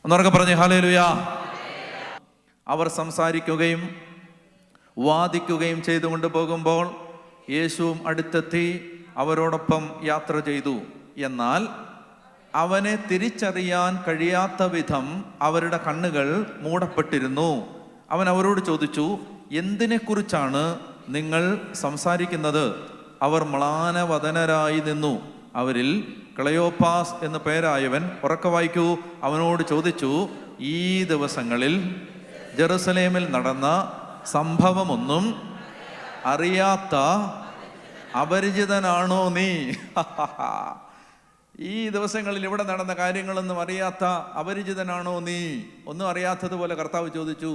ഒന്നുറക്കെ പറഞ്ഞേ ഹല്ലേലൂയ. അവർ സംസാരിക്കുകയും വാദിക്കുകയും ചെയ്തുകൊണ്ട് പോകുമ്പോൾ യേശുവും അടുത്തെത്തി അവരോടൊപ്പം യാത്ര ചെയ്തു. എന്നാൽ അവനെ തിരിച്ചറിയാൻ കഴിയാത്ത വിധം അവരുടെ കണ്ണുകൾ മൂടപ്പെട്ടിരുന്നു. അവൻ അവരോട് ചോദിച്ചു, എന്തിനെക്കുറിച്ചാണ് നിങ്ങൾ സംസാരിക്കുന്നത്? അവർ മ്ലാനവദനരായി നിന്നു. അവരിൽ ക്ലെയോപ്പാസ് എന്നു പേരായവൻ, ഉറക്കെ വായിക്കൂ, അവനോട് ചോദിച്ചു, ഈ ദിവസങ്ങളിൽ ജെറുസലേമിൽ നടന്ന സംഭവമൊന്നും അറിയാത്ത അപരിചിതനാണോ നീ? ഈ ദിവസങ്ങളിൽ ഇവിടെ നടന്ന കാര്യങ്ങളൊന്നും അറിയാത്ത അപരിചിതനാണോ നീ? ഒന്നും അറിയാത്തതുപോലെ കർത്താവ് ചോദിച്ചു,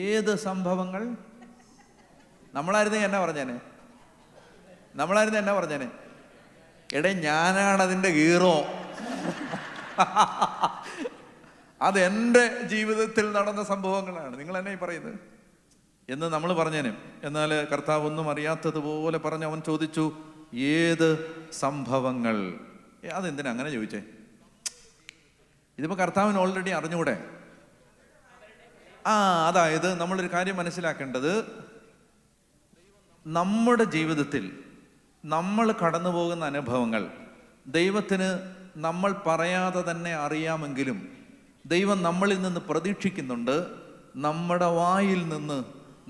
ഏത് സംഭവങ്ങൾ? നമ്മളായിരുന്നു എന്നാ പറഞ്ഞേനെ? എടേ, ഞാനാണ് അതിൻ്റെ ഹീറോ. അതെൻ്റെ ജീവിതത്തിൽ നടന്ന സംഭവങ്ങളാണ്, നിങ്ങൾ എന്നെ പറയുന്നത് എന്ന് നമ്മൾ പറഞ്ഞേനെ. എന്നാൽ കർത്താവ് ഒന്നും അറിയാത്തതുപോലെ പറഞ്ഞ് അവൻ ചോദിച്ചു, ഏത് സംഭവങ്ങൾ? അതെന്തിനാ അങ്ങനെ ചോദിച്ചേ? ഇതിപ്പോൾ കർത്താവിന് ഓൾറെഡി അറിഞ്ഞൂടെ? അതായത് നമ്മളൊരു കാര്യം മനസ്സിലാക്കേണ്ടത്, നമ്മുടെ ജീവിതത്തിൽ നമ്മൾ കടന്നു പോകുന്ന അനുഭവങ്ങൾ ദൈവത്തിന് നമ്മൾ പറയാതെ തന്നെ അറിയാമെങ്കിലും ദൈവം നമ്മളിൽ നിന്ന് പ്രതീക്ഷിക്കുന്നുണ്ട്, നമ്മുടെ വായിൽ നിന്ന്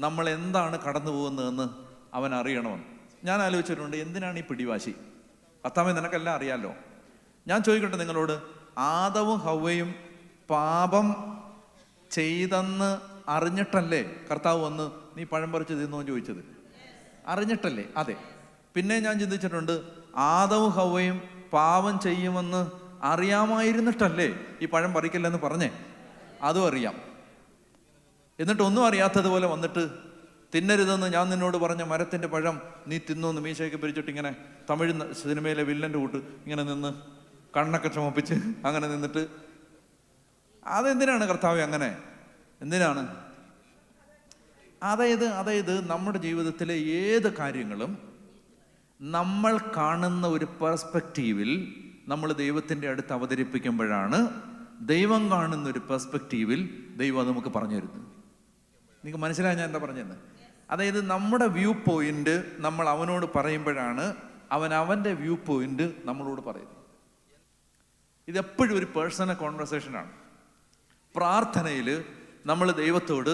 നമ്മൾ എന്താണ് കടന്നു പോകുന്നതെന്ന് അവൻ അറിയണമെന്ന്. ഞാൻ ആലോചിച്ചിട്ടുണ്ട്, എന്തിനാണ് ഈ പിടിവാശി? കർത്താവേ, നിനക്കെല്ലാം അറിയാലോ. ഞാൻ ചോദിക്കട്ടെ നിങ്ങളോട്, ആദവും ഹവ്വയും പാപം ചെയ്തെന്ന് അറിഞ്ഞിട്ടല്ലേ കർത്താവ് വന്ന് നീ പഴം പറിച്ച് തിന്നോ എന്ന് ചോദിച്ചത്? അറിഞ്ഞിട്ടല്ലേ? അതെ. പിന്നെ ഞാൻ ചിന്തിച്ചിട്ടുണ്ട്, ആദവും ഹവ്വയും പാപം ചെയ്യുമെന്ന് അറിയാമായിരുന്നിട്ടല്ലേ ഈ പഴം പറിക്കില്ലെന്ന് പറഞ്ഞേ? അതും അറിയാം. എന്നിട്ട് ഒന്നും അറിയാത്തതുപോലെ വന്നിട്ട്, തിന്നരുതെന്ന് ഞാൻ നിന്നോട് പറഞ്ഞ മരത്തിൻ്റെ പഴം നീ തിന്നോന്ന് മീശയൊക്കെ പിരിച്ചിട്ട് ഇങ്ങനെ തമിഴ് സിനിമയിലെ വില്ലൻ്റെ കൂട്ട് ഇങ്ങനെ നിന്ന് കണ്ണൊക്കെ ചുമപ്പിച്ച് അങ്ങനെ നിന്നിട്ട്, അതെന്തിനാണ് കർത്താവേ അങ്ങനെ? എന്തിനാണ്? അതായത് നമ്മുടെ ജീവിതത്തിലെ ഏത് കാര്യങ്ങളും നമ്മൾ കാണുന്ന ഒരു പെർസ്പെക്റ്റീവിൽ നമ്മൾ ദൈവത്തിൻ്റെ അടുത്ത് അവതരിപ്പിക്കുമ്പോഴാണ് ദൈവം കാണുന്ന ഒരു പെർസ്പെക്റ്റീവിൽ ദൈവം അത് നമുക്ക് പറഞ്ഞു തരുന്നത്. നിങ്ങൾക്ക് മനസ്സിലായി ഞാൻ എന്താ പറഞ്ഞത്? അതായത് നമ്മുടെ വ്യൂ പോയിന്റ് നമ്മൾ അവനോട് പറയുമ്പോഴാണ് അവൻ അവൻ്റെ വ്യൂ പോയിന്റ് നമ്മളോട് പറയുന്നത്. ഇതെപ്പോഴും ഒരു പേഴ്സണൽ കോൺവെർസേഷനാണ്. പ്രാർത്ഥനയിൽ നമ്മൾ ദൈവത്തോട്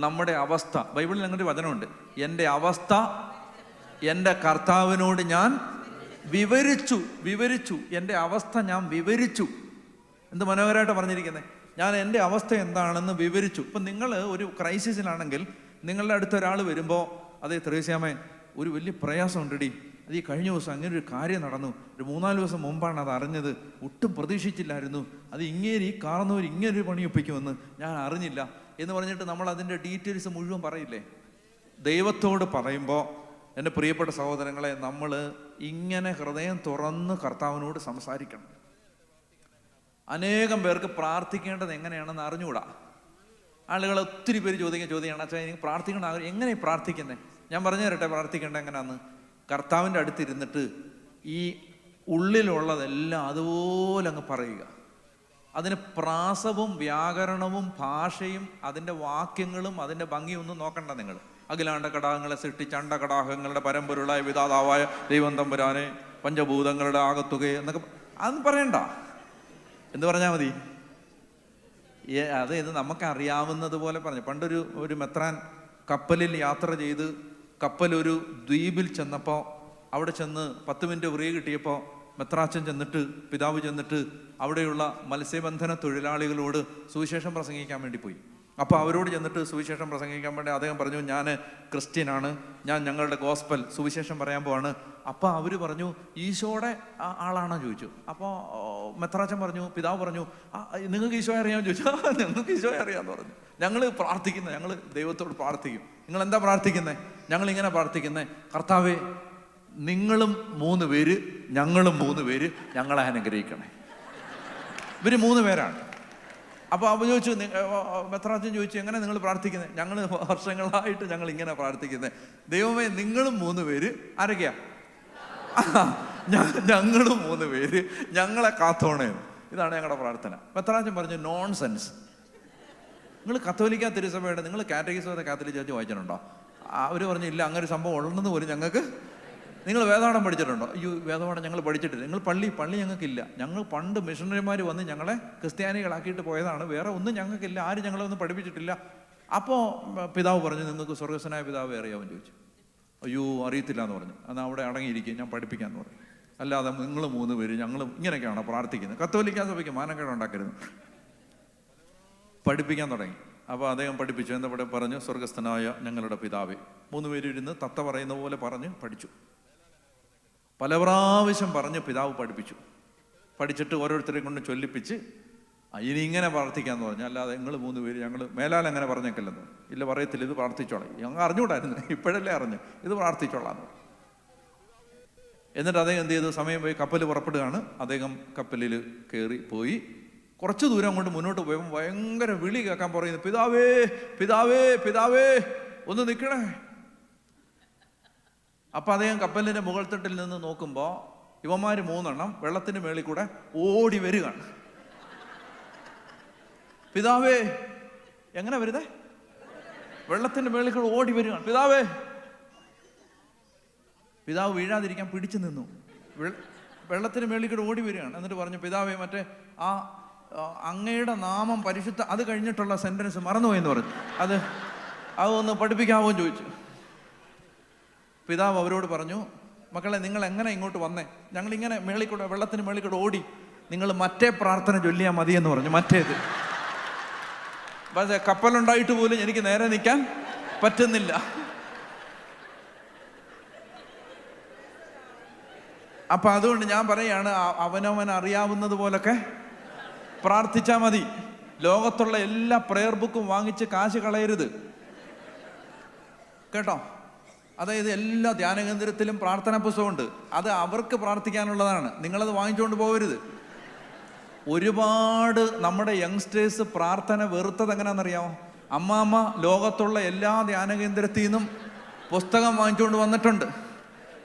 നമ്മുടെ അവസ്ഥ, ബൈബിളിൽ അങ്ങനെ ഒരു വചനമുണ്ട്, എൻ്റെ അവസ്ഥ എൻ്റെ കർത്താവിനോട് ഞാൻ വിവരിച്ചു. എൻ്റെ അവസ്ഥ ഞാൻ വിവരിച്ചു. എന്ത് മനോഹരമായിട്ടാണ് പറഞ്ഞിരിക്കുന്നത്. ഞാൻ എൻ്റെ അവസ്ഥ എന്താണെന്ന് വിവരിച്ചു. ഇപ്പം നിങ്ങൾ ഒരു ക്രൈസിസിലാണെങ്കിൽ നിങ്ങളുടെ അടുത്ത് ഒരാൾ വരുമ്പോൾ, അതേ ത്രേസ്യാമേ, ഒരു വലിയ പ്രയാസം ഉണ്ടടി, അത് ഈ കഴിഞ്ഞ ദിവസം അങ്ങനെ ഒരു കാര്യം നടന്നു, ഒരു 3-4 ദിവസം മുമ്പാണ് അത് അറിഞ്ഞത്, ഒട്ടും പ്രതീക്ഷിച്ചില്ലായിരുന്നു, അത് ഈ കാണുന്നവർ ഇങ്ങനൊരു പണി ഒപ്പിക്കുമെന്ന് ഞാൻ അറിഞ്ഞില്ല എന്ന് പറഞ്ഞിട്ട് നമ്മൾ അതിൻ്റെ ഡീറ്റെയിൽസ് മുഴുവൻ പറയില്ലേ? ദൈവത്തോട് പറയുമ്പോൾ എൻ്റെ പ്രിയപ്പെട്ട സഹോദരങ്ങളെ, നമ്മൾ ഇങ്ങനെ ഹൃദയം തുറന്ന് കർത്താവിനോട് സംസാരിക്കണം. അനേകം പേർക്ക് പ്രാർത്ഥിക്കേണ്ടത് എങ്ങനെയാണെന്ന് അറിഞ്ഞുകൂടാ. ആളുകൾ ഒത്തിരി പേര് ചോദിക്കുന്ന ചോദ്യമാണ്, അച്ഛാ എനിക്ക് പ്രാർത്ഥിക്കണം, എങ്ങനെ പ്രാർത്ഥിക്കുന്നത്? ഞാൻ പറഞ്ഞു തരട്ടെ പ്രാർത്ഥിക്കേണ്ടത് എങ്ങനെയാന്ന്. കർത്താവിൻ്റെ അടുത്തിരുന്നിട്ട് ഈ ഉള്ളിലുള്ളതെല്ലാം അതുപോലെ അങ്ങ് പറയുക. അതിന് പ്രാസവും വ്യാകരണവും ഭാഷയും അതിൻ്റെ വാക്യങ്ങളും അതിൻ്റെ ഭംഗിയൊന്നും നോക്കണ്ട നിങ്ങൾ. അഖിലാണ്ട കടാഹങ്ങളെ സൃഷ്ടിച്ചണ്ട കടാഹങ്ങളുടെ പരമ്പൊരുളായ വിധാതാവായ ദൈവം തമ്പുരാനെ, പഞ്ചഭൂതങ്ങളുടെ ആകത്തുകയെ എന്നൊക്കെ അതൊന്നും പറയണ്ട. എന്ത് പറഞ്ഞാൽ മതി? അതായത് നമുക്കറിയാവുന്നത് പോലെ പറഞ്ഞു. പണ്ടൊരു മെത്രാൻ കപ്പലിൽ യാത്ര ചെയ്ത് കപ്പലൊരു ദ്വീപിൽ ചെന്നപ്പോൾ, അവിടെ ചെന്ന് 10 മിനിറ്റ് ഫ്രീ കിട്ടിയപ്പോൾ മെത്രാച്ചൻ ചെന്നിട്ട്, പിതാവ് ചെന്നിട്ട് അവിടെയുള്ള മത്സ്യബന്ധന തൊഴിലാളികളോട് സുവിശേഷം പ്രസംഗിക്കാൻ വേണ്ടി പോയി. അപ്പോൾ അവരോട് ചെന്നിട്ട് സുവിശേഷം പ്രസംഗിക്കാൻ വേണ്ടി അദ്ദേഹം പറഞ്ഞു, ഞാൻ ക്രിസ്ത്യനാണ്, ഞാൻ ഞങ്ങളുടെ ഗോസ്പൽ സുവിശേഷം പറയാൻ പോവാണ്. അപ്പോൾ അവർ പറഞ്ഞു, ഈശോയുടെ ആളാണോ ചോദിച്ചു. അപ്പോൾ മെത്രാച്ചൻ പറഞ്ഞു, പിതാവ് പറഞ്ഞു, നിങ്ങൾക്ക് ഈശോയെ അറിയാമെന്ന് ചോദിച്ചു. ഞങ്ങൾക്ക് ഈശോയെ അറിയാമെന്ന് പറഞ്ഞു. ഞങ്ങൾ പ്രാർത്ഥിക്കുന്നത്, ഞങ്ങൾ ദൈവത്തോട് പ്രാർത്ഥിക്കും. നിങ്ങൾ എന്താ പ്രാർത്ഥിക്കുന്നത്? ഞങ്ങളിങ്ങനെ പ്രാർത്ഥിക്കുന്നത്, കർത്താവേ, നിങ്ങളും 3 പേര്, ഞങ്ങളും 3 പേര്, ഞങ്ങളെ അനുഗ്രഹിക്കണേ. ഇവർ 3 പേരാണ്. അപ്പോൾ അവ ചോദിച്ചു, മെത്രാച്ചൻ ചോദിച്ചു, എങ്ങനെ നിങ്ങൾ പ്രാർത്ഥിക്കുന്നത്? ഞങ്ങൾ വർഷങ്ങളായിട്ട് ഞങ്ങൾ ഇങ്ങനെ പ്രാർത്ഥിക്കുന്നത്, ദൈവമേ നിങ്ങളും 3 പേര്, ആരൊക്കെയാ? ഞങ്ങളും 3 പേര്, ഞങ്ങളെ കാത്തോണേ. ഇതാണ് ഞങ്ങളുടെ പ്രാർത്ഥന. മെത്രാച്ചൻ പറഞ്ഞു, നോൺസെൻസ്. നിങ്ങൾ കത്തോലിക്ക തിരുസഭയുടെ, നിങ്ങൾ കാറ്റഗിസം കാത്തലിക് ചർച്ച് വായിച്ചിട്ടുണ്ടോ? അവർ പറഞ്ഞു, ഇല്ല, അങ്ങനെ ഒരു സംഭവം ഉള്ളതെന്ന് പോലും ഞങ്ങൾക്ക്. നിങ്ങൾ വേദപാഠം പഠിച്ചിട്ടുണ്ടോ? അയ്യോ, വേദപാഠം ഞങ്ങൾ പഠിച്ചിട്ടില്ല. നിങ്ങൾ പള്ളി ഞങ്ങൾക്കില്ല. ഞങ്ങൾ പണ്ട് മിഷണറിമാർ വന്ന് ഞങ്ങളെ ക്രിസ്ത്യാനികളാക്കിയിട്ട് പോയതാണ്, വേറെ ഒന്നും ഞങ്ങൾക്കില്ല, ആരും ഞങ്ങളെ ഒന്നും പഠിപ്പിച്ചിട്ടില്ല. അപ്പോൾ പിതാവ് പറഞ്ഞു, നിങ്ങൾക്ക് സ്വർഗസ്വനായ പിതാവ് അറിയാമെന്ന് ചോദിച്ചു. അയ്യോ, അറിയത്തില്ല എന്ന് പറഞ്ഞു. എന്നാൽ അവിടെ അടങ്ങിയിരിക്കും, ഞാൻ പഠിപ്പിക്കാമെന്ന് പറഞ്ഞു. അല്ലാതെ നിങ്ങൾ 3 പേര് ഞങ്ങൾ ഇങ്ങനെയൊക്കെയാണോ പ്രാർത്ഥിക്കുന്നത്? കത്തോലിക്ക സഭയ്ക്ക് മാനക്കേട് ഉണ്ടാക്കരുത്. പഠിപ്പിക്കാൻ തുടങ്ങി. അപ്പോൾ അദ്ദേഹം പഠിപ്പിച്ചു. എന്താ പറഞ്ഞു? സ്വർഗസ്ഥനായ ഞങ്ങളുടെ പിതാവേ. 3 പേര് ഇരുന്ന് തത്ത പറയുന്ന പോലെ പറഞ്ഞ് പഠിച്ചു. പല പ്രാവശ്യം പറഞ്ഞ് പിതാവ് പഠിപ്പിച്ചു. പഠിച്ചിട്ട് ഓരോരുത്തരെയും കൊണ്ട് ചൊല്ലിപ്പിച്ച് ഇനി ഇങ്ങനെ പ്രാർത്ഥിക്കാന്ന് പറഞ്ഞു. അല്ലാതെ നിങ്ങൾ 3 പേര് ഞങ്ങൾ മേലാൽ അങ്ങനെ പറഞ്ഞേക്കല്ലെന്ന്. ഇല്ല, പറയത്തില്ല, ഇത് പ്രാർത്ഥിച്ചോളാം. ഞങ്ങൾ അറിഞ്ഞുകൂടായിരുന്നു, ഇപ്പോഴല്ലേ അറിഞ്ഞു, ഇത് പ്രാർത്ഥിച്ചോളാം. എന്നിട്ട് അദ്ദേഹം എന്ത് ചെയ്തു? സമയം പോയി, കപ്പൽ പുറപ്പെടുകയാണ്. അദ്ദേഹം കപ്പലിൽ കയറി പോയി. കുറച്ച് ദൂരം കൊണ്ട് മുന്നോട്ട് പോയപ്പോൾ ഭയങ്കര വിളി കേൾക്കാൻ പറയുന്നു, പിതാവേ പിതാവേ പിതാവേ, ഒന്ന് നിൽക്കണേ. അപ്പം അദ്ദേഹം കപ്പലിൻ്റെ മുകൾത്തട്ടിൽ നിന്ന് നോക്കുമ്പോൾ ഇവന്മാർ 3 എണ്ണം വെള്ളത്തിന് മേളിൽ കൂടെ ഓടി വരികയാണ്. പിതാവേ, എങ്ങനെ വരുതേ? വെള്ളത്തിന്റെ മേളിൽ കൂടെ ഓടി വരികയാണ്. പിതാവേ. പിതാവ് വീഴാതിരിക്കാൻ പിടിച്ചു നിന്നു. വെള്ളത്തിന് മേളിൽ കൂടെ ഓടി വരികയാണ്. എന്നിട്ട് പറഞ്ഞു, പിതാവേ, മറ്റേ ആ അങ്ങയുടെ നാമം പരിശുദ്ധ, അത് കഴിഞ്ഞിട്ടുള്ള സെന്റൻസ് മറന്നുപോയെന്ന് പറഞ്ഞു. അതൊന്ന് പഠിപ്പിക്കാമോ എന്ന് ചോദിച്ചു. പിതാവ് അവരോട് പറഞ്ഞു, മക്കളെ, നിങ്ങൾ എങ്ങനെ ഇങ്ങോട്ട് വന്നേ? ഞങ്ങളിങ്ങനെ മേളിൽ കൂടെ, വെള്ളത്തിന് മേളിൽ കൂടെ ഓടി. നിങ്ങൾ മറ്റേ പ്രാർത്ഥന ചൊല്ലിയാൽ മതിയെന്ന് പറഞ്ഞു. മറ്റേത്. പക്ഷേ കപ്പലുണ്ടായിട്ട് പോലും എനിക്ക് നേരെ നിൽക്കാൻ പറ്റുന്നില്ല. അപ്പൊ അതുകൊണ്ട് ഞാൻ പറയാണ്, അവനവൻ അറിയാവുന്നത് പോലൊക്കെ പ്രാർത്ഥിച്ചാൽ മതി. ലോകത്തുള്ള എല്ലാ പ്രെയർ ബുക്കും വാങ്ങിച്ച് കാശ് കളയരുത് കേട്ടോ. അതായത് എല്ലാ ധ്യാന കേന്ദ്രത്തിലും പ്രാർത്ഥനാ പുസ്തകമുണ്ട്. അത് അവർക്ക് പ്രാർത്ഥിക്കാനുള്ളതാണ്. നിങ്ങളത് വാങ്ങിച്ചുകൊണ്ട് പോകരുത്. ഒരുപാട് നമ്മുടെ യങ്സ്റ്റേഴ്സ് പ്രാർത്ഥന വെറുത്തത് എങ്ങനെയാണെന്നറിയാമോ? അമ്മാമ്മ ലോകത്തുള്ള എല്ലാ ധ്യാന കേന്ദ്രത്തിൽ നിന്നും പുസ്തകം വാങ്ങിച്ചുകൊണ്ട് വന്നിട്ടുണ്ട്.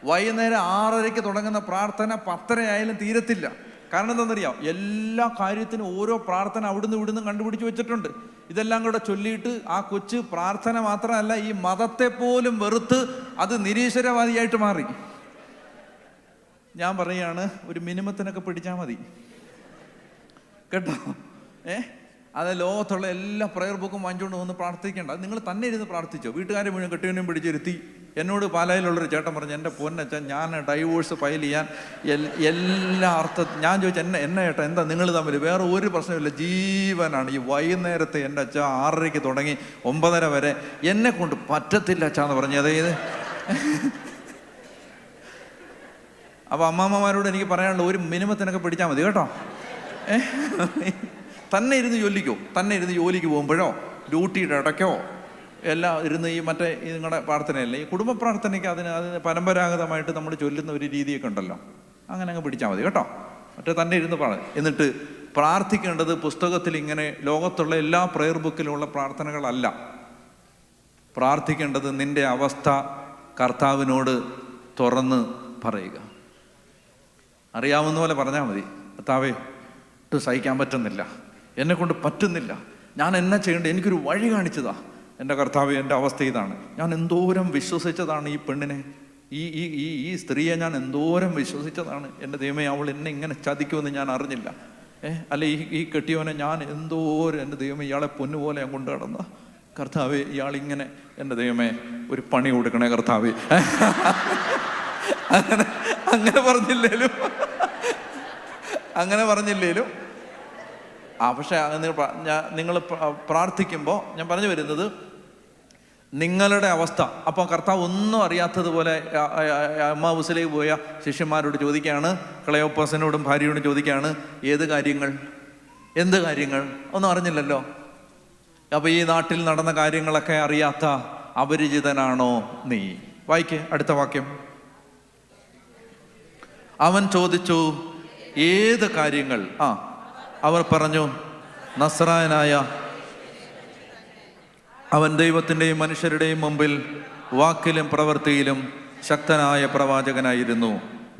വൈകുന്നേരം 6:30 തുടങ്ങുന്ന പ്രാർത്ഥന 10:30 ആയാലും തീരത്തില്ല. കാരണം എന്താണെന്നറിയാം? എല്ലാ കാര്യത്തിനും ഓരോ പ്രാർത്ഥന അവിടുന്ന് ഇവിടുന്ന് കണ്ടുപിടിച്ച് വെച്ചിട്ടുണ്ട്. ഇതെല്ലാം കൂടെ ചൊല്ലിയിട്ട് ആ കൊച്ച് പ്രാർത്ഥന മാത്രമല്ല, ഈ മതത്തെ പോലും വെറുത്ത് അത് നിരീശ്വരവാദിയായിട്ട് മാറി. ഞാൻ പറയുകയാണ്, ഒരു മിനിമത്തിനൊക്കെ പിടിച്ചാൽ മതി കേട്ടോ. അത് ലോകത്തുള്ള എല്ലാ പ്രെയർ ബുക്കും വാങ്ങിച്ചുകൊണ്ട് വന്ന് പ്രാർത്ഥിക്കേണ്ട. അത് നിങ്ങൾ തന്നെ ഇരുന്ന് പ്രാർത്ഥിച്ചോ. വീട്ടുകാരെ മുഴുവൻ കെട്ടിയവനെയും പിടിച്ചിരുത്തി. എന്നോട് പാലായിലുള്ളൊരു ചേട്ടൻ പറഞ്ഞു, എൻ്റെ പൊന്നച്ചാൻ, ഞാൻ ഡൈവോഴ്സ് ഫയൽ ചെയ്യാൻ എല്ലാ അർത്ഥം. ഞാൻ ചോദിച്ചു, എന്നെ ചേട്ടാ, എന്താ നിങ്ങൾ തമ്മിൽ? വേറെ ഒരു പ്രശ്നമില്ല, ജീവനാണ്. ഈ വൈകുന്നേരത്തെ എൻ്റെ അച്ഛ 6:30 തുടങ്ങി 9:30 വരെ എന്നെ കൊണ്ട് പറ്റത്തില്ല അച്ഛാന്ന് പറഞ്ഞു. അതായത് അപ്പോൾ അമ്മാമ്മമാരോട് എനിക്ക് പറയാനുള്ള, ഒരു മിനിമത്തിനൊക്കെ പിടിച്ചാൽ മതി കേട്ടോ. തന്നെ ഇരുന്ന് ജോലിക്കോ, തന്നെ ഇരുന്ന് ജോലിക്ക് പോകുമ്പോഴോ ഡ്യൂട്ടിയുടെ ഇടയ്ക്കോ എല്ലാം ഇരുന്ന് ഈ മറ്റേ നിങ്ങളുടെ പ്രാർത്ഥനയല്ലേ, ഈ കുടുംബ പ്രാർത്ഥനയ്ക്ക് അതിന് പരമ്പരാഗതമായിട്ട് നമ്മൾ ചൊല്ലുന്ന ഒരു രീതിയൊക്കെ ഉണ്ടല്ലോ, അങ്ങനെ അങ്ങ് പിടിച്ചാൽ മതി കേട്ടോ. മറ്റേ തന്നെ ഇരുന്ന് എന്നിട്ട് പ്രാർത്ഥിക്കേണ്ടത് പുസ്തകത്തിൽ ഇങ്ങനെ ലോകത്തുള്ള എല്ലാ പ്രെയർ ബുക്കിലുള്ള പ്രാർത്ഥനകളല്ല. പ്രാർത്ഥിക്കേണ്ടത് നിന്റെ അവസ്ഥ കർത്താവിനോട് തുറന്ന് പറയുക. അറിയാവുന്ന പോലെ പറഞ്ഞാൽ മതി. കർത്താവേ, സഹിക്കാൻ പറ്റുന്നില്ല, എന്നെ കൊണ്ട് പറ്റുന്നില്ല, ഞാൻ എന്നാ ചെയ്യേണ്ടത്? എനിക്കൊരു വഴി കാണിച്ചതാ എൻ്റെ കർത്താവ്. എൻ്റെ അവസ്ഥ ഇതാണ്. ഞാൻ എന്തോരം വിശ്വസിച്ചതാണ് ഈ പെണ്ണിനെ, ഈ സ്ത്രീയെ ഞാൻ എന്തോരം വിശ്വസിച്ചതാണ്. എൻ്റെ ദൈവമേ, അവൾ എന്നെ ഇങ്ങനെ ചതിക്കുമെന്ന് ഞാൻ അറിഞ്ഞില്ല. അല്ലെ ഈ കെട്ടിയവനെ ഞാൻ എന്തോരം, എൻ്റെ ദൈവമേ, ഇയാളെ പൊന്നുപോലെ ഞാൻ കൊണ്ടു നടന്ന കർത്താവേ, ഇയാളിങ്ങനെ, എൻ്റെ ദൈവമേ, ഒരു പണി കൊടുക്കണേ കർത്താവേ. അങ്ങനെ പറഞ്ഞില്ലേലും പക്ഷെ നിങ്ങൾ പ്രാർത്ഥിക്കുമ്പോൾ ഞാൻ പറഞ്ഞു വരുന്നത്, നിങ്ങളുടെ അവസ്ഥ. അപ്പോൾ കർത്താവ് ഒന്നും അറിയാത്തതുപോലെ എമ്മാവുസിലേക്ക് പോയ ശിഷ്യന്മാരോട് ചോദിക്കുകയാണ്, ക്ലെയോപ്പാസിനോടും ഭാര്യയോടും ചോദിക്കുകയാണ്, എന്ത് കാര്യങ്ങൾ ഒന്നും അറിഞ്ഞില്ലല്ലോ. അപ്പോൾ ഈ നാട്ടിൽ നടന്ന കാര്യങ്ങളൊക്കെ അറിയാത്ത അപരിചിതനാണോ നീ? വായിക്ക് അടുത്ത വാക്യം. അവൻ ചോദിച്ചു, ഏത് കാര്യങ്ങൾ? അവർ പറഞ്ഞു, നസ്രായനായ അവൻ ദൈവത്തിൻ്റെയും മനുഷ്യരുടെയും മുമ്പിൽ വാക്കിലും പ്രവൃത്തിയിലും ശക്തനായ പ്രവാചകനായിരുന്നു.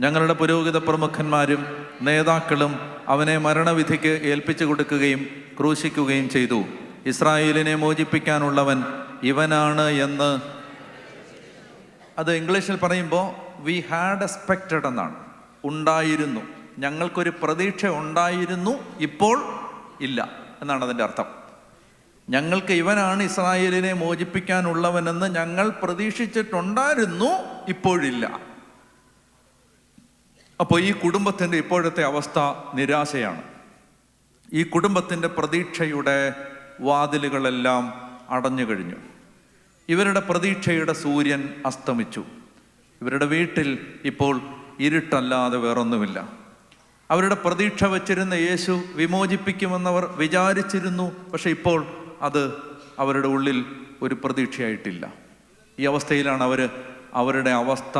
ഞങ്ങളുടെ പുരോഹിത പ്രമുഖന്മാരും നേതാക്കളും അവനെ മരണവിധിക്ക് ഏൽപ്പിച്ചു കൊടുക്കുകയും ക്രൂശിക്കുകയും ചെയ്തു. ഇസ്രായേലിനെ മോചിപ്പിക്കാനുള്ളവൻ ഇവനാണ് എന്ന്. അത് ഇംഗ്ലീഷിൽ പറയുമ്പോൾ വി ഹാഡ് എക്സ്പെക്റ്റഡ് എന്നാണ്. ഉണ്ടായിരുന്നു, ഞങ്ങൾക്കൊരു പ്രതീക്ഷ ഉണ്ടായിരുന്നു, ഇപ്പോൾ ഇല്ല എന്നാണ് അതിൻ്റെ അർത്ഥം. ഞങ്ങൾക്ക് ഇവനാണ് ഇസ്രായേലിനെ മോചിപ്പിക്കാനുള്ളവനെന്ന് ഞങ്ങൾ പ്രതീക്ഷിച്ചിട്ടുണ്ടായിരുന്നു, ഇപ്പോഴില്ല. അപ്പോൾ ഈ കുടുംബത്തിൻ്റെ ഇപ്പോഴത്തെ അവസ്ഥ നിരാശയാണ്. ഈ കുടുംബത്തിൻ്റെ പ്രതീക്ഷയുടെ വാതിലുകളെല്ലാം അടഞ്ഞു കഴിഞ്ഞു. ഇവരുടെ പ്രതീക്ഷയുടെ സൂര്യൻ അസ്തമിച്ചു. ഇവരുടെ വീട്ടിൽ ഇപ്പോൾ ഇരുട്ടല്ലാതെ വേറൊന്നുമില്ല. അവരുടെ പ്രതീക്ഷ വച്ചിരുന്ന യേശു വിമോചിപ്പിക്കുമെന്നവർ വിചാരിച്ചിരുന്നു. പക്ഷെ ഇപ്പോൾ അത് അവരുടെ ഉള്ളിൽ ഒരു പ്രതീക്ഷയായിട്ടില്ല. ഈ അവസ്ഥയിലാണ് അവരുടെ അവസ്ഥ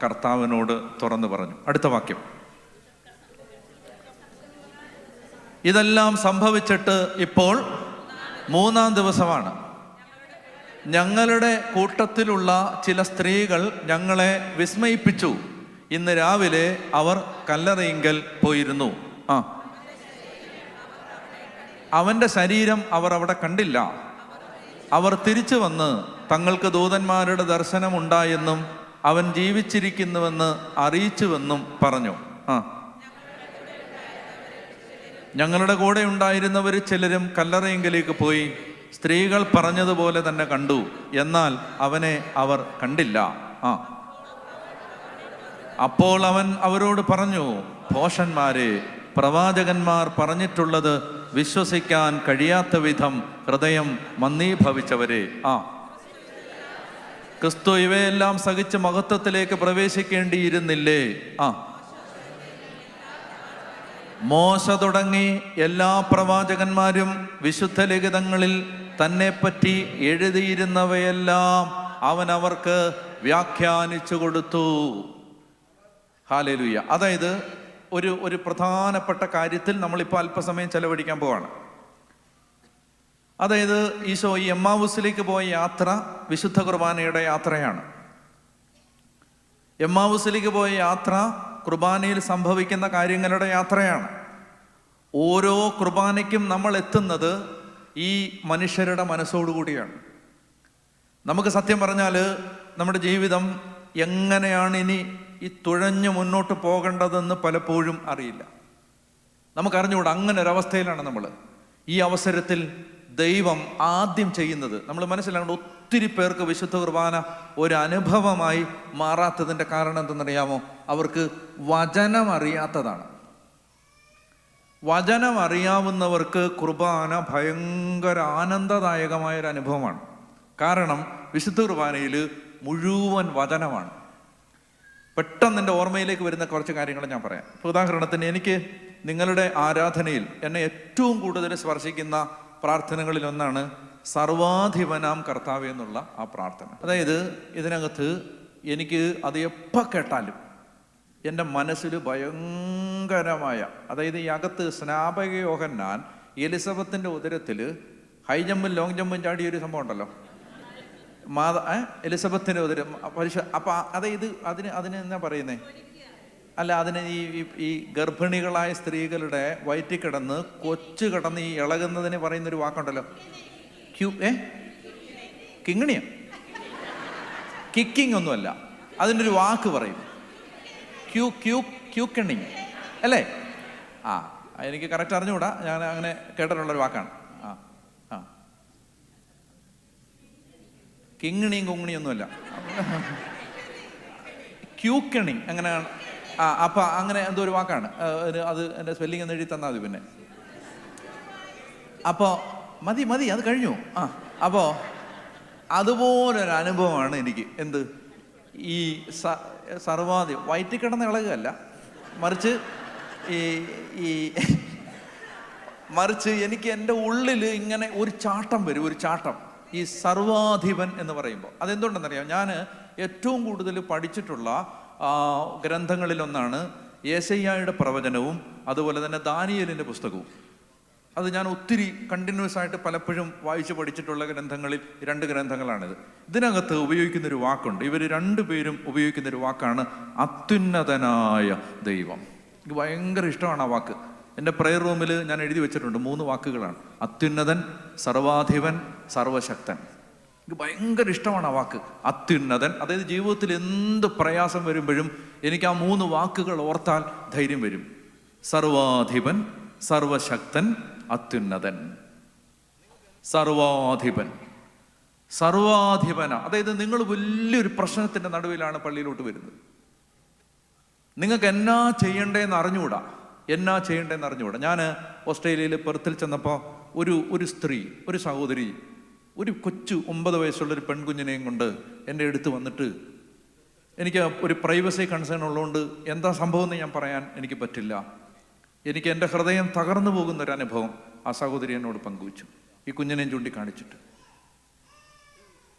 കർത്താവിനോട് തുറന്നു പറഞ്ഞു. അടുത്ത വാക്യം. ഇതെല്ലാം സംഭവിച്ചിട്ട് ഇപ്പോൾ 3-ാം ദിവസമാണ്. ഞങ്ങളുടെ കൂട്ടത്തിലുള്ള ചില സ്ത്രീകൾ ഞങ്ങളെ വിസ്മയിപ്പിച്ചു. ഇന്ന് രാവിലെ അവർ കല്ലറയിങ്കൽ പോയിരുന്നു. അവൻ്റെ ശരീരം അവർ അവിടെ കണ്ടില്ല. അവർ തിരിച്ചു വന്ന് തങ്ങൾക്ക് ദൂതന്മാരുടെ ദർശനമുണ്ടായെന്നും അവൻ ജീവിച്ചിരിക്കുന്നുവെന്ന് അറിയിച്ചുവെന്നും പറഞ്ഞു. ഞങ്ങളുടെ കൂടെ ഉണ്ടായിരുന്നവർ ചിലരും കല്ലറയിങ്കലേക്ക് പോയി സ്ത്രീകൾ പറഞ്ഞതുപോലെ തന്നെ കണ്ടു, എന്നാൽ അവനെ അവർ കണ്ടില്ല. അപ്പോൾ അവൻ അവരോട് പറഞ്ഞു, ഭോഷന്മാരെ, പ്രവാചകന്മാർ പറഞ്ഞിട്ടുള്ളത് വിശ്വസിക്കാൻ കഴിയാത്ത വിധം ഹൃദയം മന്ദീഭവിച്ചവരെ. ക്രിസ്തു ഇവയെല്ലാം സഹിച്ച് മഹത്വത്തിലേക്ക് പ്രവേശിക്കേണ്ടിയിരുന്നില്ലേ? മോശ തുടങ്ങി എല്ലാ പ്രവാചകന്മാരും വിശുദ്ധ ലിഖിതങ്ങളിൽ തന്നെപ്പറ്റി എഴുതിയിരുന്നവയെല്ലാം അവൻ അവർക്ക് വ്യാഖ്യാനിച്ചു കൊടുത്തു. ഹല്ലേലൂയ. അതായത് ഒരു പ്രധാനപ്പെട്ട കാര്യത്തിൽ നമ്മളിപ്പോൾ അല്പസമയം ചെലവഴിക്കാൻ പോവാണ്. അതായത് ഈശോ ഈ എമ്മാവൂസിലേക്ക് പോയ യാത്ര വിശുദ്ധ കുർബാനയുടെ യാത്രയാണ്. എമ്മാവൂസിലേക്ക് പോയ യാത്ര കുർബാനയിൽ സംഭവിക്കുന്ന കാര്യങ്ങളുടെ യാത്രയാണ്. ഓരോ കുർബാനയ്ക്കും നമ്മൾ എത്തുന്നത് ഈ മനുഷ്യരുടെ മനസ്സോടുകൂടിയാണ്. നമുക്ക് സത്യം പറഞ്ഞാൽ നമ്മുടെ ജീവിതം എങ്ങനെയാണ് ഇനി ഈ തുഴഞ്ഞു മുന്നോട്ട് പോകേണ്ടതെന്ന് പലപ്പോഴും അറിയില്ല. നമുക്കറിഞ്ഞുകൂടാ. അങ്ങനെ ഒരവസ്ഥയിലാണ് നമ്മൾ. ഈ അവസരത്തിൽ ദൈവം ആദ്യം ചെയ്യുന്നത് നമ്മൾ മനസ്സിലാക്കേണ്ട, ഒത്തിരി പേർക്ക് വിശുദ്ധ കുർബാന ഒരു അനുഭവമായി മാറാത്തതിൻ്റെ കാരണം എന്തെന്നറിയാമോ? അവർക്ക് വചനം അറിയാത്തതാണ്. വചനം അറിയാവുന്നവർക്ക് കുർബാന ഭയങ്കര ആനന്ദദായകമായൊരു അനുഭവമാണ്. കാരണം വിശുദ്ധ കുർബാനയിൽ മുഴുവൻ വചനമാണ്. പെട്ടെന്ന് എൻ്റെ ഓർമ്മയിലേക്ക് വരുന്ന കുറച്ച് കാര്യങ്ങൾ ഞാൻ പറയാം. ഉദാഹരണത്തിന്, എനിക്ക് നിങ്ങളുടെ ആരാധനയിൽ എന്നെ ഏറ്റവും കൂടുതൽ സ്പർശിക്കുന്ന പ്രാർത്ഥനകളിലൊന്നാണ് സർവാധിപനാം കർത്താവേ എന്നുള്ള ആ പ്രാർത്ഥന. അതായത് ഇതിനകത്ത് എനിക്ക് അത് എപ്പോൾ കേട്ടാലും എൻ്റെ മനസ്സിൽ ഭയങ്കരമായ, അതായത് ഈ അകത്ത് സ്നാപക യോഹന്നാൻ എലിസബത്തിൻ്റെ ഉദരത്തിൽ ഹൈ ജമ്പും ലോങ് ജമ്പും ചാടിയ ഒരു സംഭവം ഉണ്ടല്ലോ, എലിസബത്തിൻ്റെ ഉദരം അപ്പം അതായത് അതിന് എന്നാ പറയുന്നേ? അല്ല, അതിന് ഈ ഗർഭിണികളായ സ്ത്രീകളുടെ വയറ്റിൽ കിടന്ന് കൊച്ചു കിടന്ന് ഈ ഇളകുന്നതിന് പറയുന്നൊരു വാക്കുണ്ടല്ലോ, കിങ്ങിണിയ, കിക്കിങ് ഒന്നുമല്ല, അതിൻ്റെ ഒരു വാക്ക് പറയും, ക്യൂക്കണിങ് അല്ലേ? എനിക്ക് കറക്റ്റ് അറിഞ്ഞുകൂടാ, ഞാൻ അങ്ങനെ കേട്ടിട്ടുള്ളൊരു വാക്കാണ്. കിങ്ങിണിയും കുങ്ങിണിയും ഒന്നുമല്ല, ക്യൂക്കണിങ് അങ്ങനെയാണ്. അപ്പം അങ്ങനെ എന്തോ ഒരു വാക്കാണ്. അത് എൻ്റെ സ്പെല്ലിംഗ് എന്ന് എഴുതി തന്നാൽ മതി. പിന്നെ അപ്പോൾ മതി അത് കഴിഞ്ഞു. അപ്പോൾ അതുപോലൊരു അനുഭവമാണ് എനിക്ക്. എന്ത്? ഈ സർവാധി വയറ്റിൽ കിടന്ന് ഇളകുകയല്ല, മറിച്ച് എനിക്ക് എൻ്റെ ഉള്ളിൽ ഇങ്ങനെ ഒരു ചാട്ടം വരും, ഒരു ചാട്ടം. ഈ സർവാധിപൻ എന്ന് പറയുമ്പോൾ അതെന്തുകൊണ്ടെന്നറിയാം? ഞാൻ ഏറ്റവും കൂടുതൽ പഠിച്ചിട്ടുള്ള ഗ്രന്ഥങ്ങളിലൊന്നാണ് യെശയ്യായുടെ പ്രവചനവും അതുപോലെ തന്നെ ദാനിയേലിൻ്റെ പുസ്തകവും. അത് ഞാൻ ഒത്തിരി കണ്ടിന്യൂസ് ആയിട്ട് പലപ്പോഴും വായിച്ച് പഠിച്ചിട്ടുള്ള ഗ്രന്ഥങ്ങളിൽ 2 ഗ്രന്ഥങ്ങളാണിത്. ഇതിനകത്ത് ഉപയോഗിക്കുന്നൊരു വാക്കുണ്ട്, ഇവർ രണ്ടുപേരും ഉപയോഗിക്കുന്നൊരു വാക്കാണ് അത്യുന്നതനായ ദൈവം. എനിക്ക് ഭയങ്കര ഇഷ്ടമാണ് ആ വാക്ക്. എൻ്റെ പ്രെയർ റൂമിൽ ഞാൻ എഴുതി വെച്ചിട്ടുണ്ട് 3 വാക്കുകളാണ്: അത്യുന്നതൻ, സർവാധിപൻ, സർവശക്തൻ. എനിക്ക് ഭയങ്കര ഇഷ്ടമാണ് ആ വാക്ക്, അത്യുന്നതൻ. അതായത് ജീവിതത്തിൽ എന്ത് പ്രയാസം വരുമ്പോഴും എനിക്ക് ആ 3 വാക്കുകൾ ഓർത്താൽ ധൈര്യം വരും. സർവാധിപൻ, സർവശക്തൻ, അത്യുന്നതൻ. സർവാധിപൻ, സർവാധിപന. അതായത് നിങ്ങൾ വലിയൊരു പ്രശ്നത്തിൻ്റെ നടുവിലാണ് പള്ളിയിലോട്ട് വരുന്നത്. നിങ്ങൾക്ക് എന്നാ ചെയ്യണ്ടേന്ന് അറിഞ്ഞുകൂടാ. ഞാൻ ഓസ്ട്രേലിയയിൽ പെർത്തിൽ ചെന്നപ്പോൾ ഒരു സ്ത്രീ, ഒരു സഹോദരി, ഒരു കൊച്ചു 9 വയസ്സുള്ളൊരു പെൺകുഞ്ഞിനെയും കൊണ്ട് എൻ്റെ അടുത്ത് വന്നിട്ട്, എനിക്ക് ഒരു പ്രൈവസി കൺസേൺ ഉള്ളതുകൊണ്ട് എന്താ സംഭവം എന്ന് ഞാൻ പറയാൻ എനിക്ക് പറ്റില്ല, എനിക്ക് എൻ്റെ ഹൃദയം തകർന്നു പോകുന്നൊരനുഭവം ആ സഹോദരി എന്നോട് പങ്കുവച്ചു, ഈ കുഞ്ഞിനെയും ചൂണ്ടിക്കാണിച്ചിട്ട്.